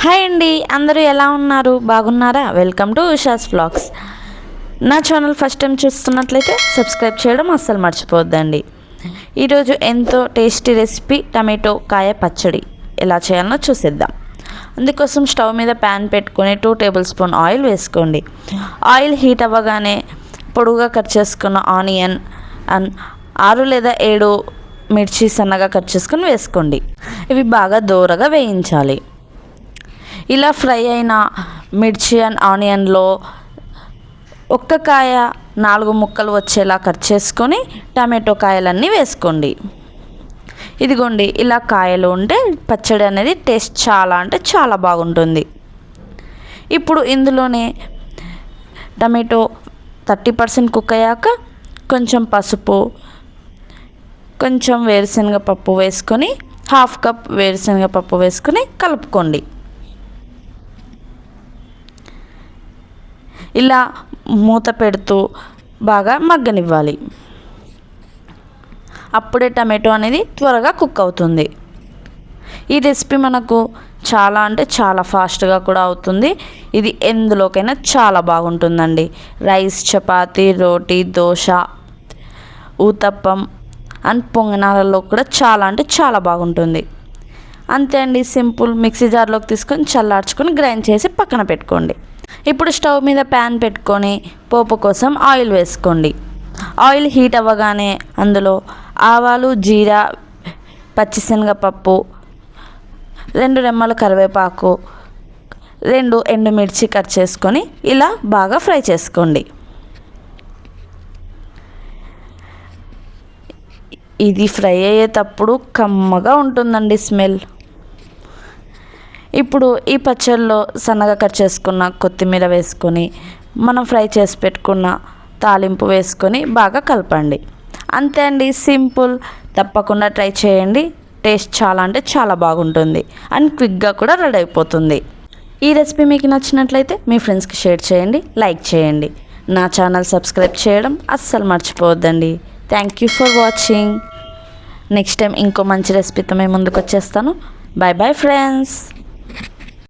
Hi అండి, అందరూ ఎలా ఉన్నారు? బాగున్నారా? Welcome to Usha's vlogs. నా ఛానల్ ఫస్ట్ టైం చూస్తున్నట్లయితే సబ్స్క్రైబ్ చేయడం అస్సలు మర్చిపోవద్దండి. ఈరోజు ఎంతో టేస్టీ రెసిపీ టమాటో కాయ పచ్చడి ఎలా చేయాలో చూసేద్దాం. అందుకోసం స్టవ్ మీద ప్యాన్ పెట్టుకొని 2 టేబుల్ స్పూన్ ఆయిల్ వేసుకోండి. ఆయిల్ హీట్ అవ్వగానే పొడుగుగా కట్ చేసుకున్న ఆనియన్ అండ్ 6 లేదా 7 మిర్చి సన్నగా కట్ చేసుకొని వేసుకోండి. ఇవి బాగా దోరగా వేయించాలి. ఇలా ఫ్రై అయిన మిర్చి అండ్ ఆనియన్లో ఒక్క కాయ 4 ముక్కలు వచ్చేలా కట్ చేసుకొని టమాటో కాయలన్నీ వేసుకోండి. ఇదిగోండి, ఇలా కాయలు ఉంటే పచ్చడి అనేది టేస్ట్ చాలా అంటే చాలా బాగుంటుంది. ఇప్పుడు ఇందులోనే టమాటో 30% కుక్ అయ్యాక కొంచెం పసుపు, కొంచెం వేరుశనగ పప్పు వేసుకొని 1/2 కప్ వేరుశనగ పప్పు వేసుకొని కలుపుకోండి. ఇలా మూత పెడుతూ బాగా మగ్గనివ్వాలి. అప్పుడే టమాటో అనేది త్వరగా కుక్ అవుతుంది. ఈ రెసిపీ మనకు చాలా అంటే చాలా ఫాస్ట్గా కూడా అవుతుంది. ఇది ఎందులోకైనా చాలా బాగుంటుందండి. రైస్, చపాతీ, రోటీ, దోశ, ఊతప్పం అండ్ పొంగనాలలో కూడా చాలా అంటే చాలా బాగుంటుంది. అంతే అండి, సింపుల్. మిక్సీ జార్లోకి తీసుకొని చల్లార్చుకొని గ్రైండ్ చేసి పక్కన పెట్టుకోండి. ఇప్పుడు స్టవ్ మీద ప్యాన్ పెట్టుకొని పోపు కోసం ఆయిల్ వేసుకోండి. ఆయిల్ హీట్ అవ్వగానే అందులో ఆవాలు, జీరా, పచ్చిశనగపప్పు, 2 రెమ్మల కరివేపాకు, 2 ఎండుమిర్చి కట్ చేసుకొని ఇలా బాగా ఫ్రై చేసుకోండి. ఇది ఫ్రై అయ్యేటప్పుడు కమ్మగా ఉంటుందండి స్మెల్. ఇప్పుడు ఈ పచ్చడిలో సన్నగా కట్ చేసుకున్న కొత్తిమీర వేసుకొని మనం ఫ్రై చేసి పెట్టుకున్న తాలింపు వేసుకొని బాగా కలపండి. అంతే అండి, సింపుల్. తప్పకుండా ట్రై చేయండి. టేస్ట్ చాలా అంటే చాలా బాగుంటుంది అండ్ క్విక్గా కూడా రెడీ అయిపోతుంది. ఈ రెసిపీ మీకు నచ్చినట్లయితే మీ ఫ్రెండ్స్కి షేర్ చేయండి, లైక్ చేయండి. నా ఛానల్ సబ్స్క్రైబ్ చేయడం అస్సలు మర్చిపోవద్దండి. Thank you for watching. Next time ఇంకో మంచి రెసిపీతో మేము ముందుకు వచ్చేస్తాను. Bye bye friends.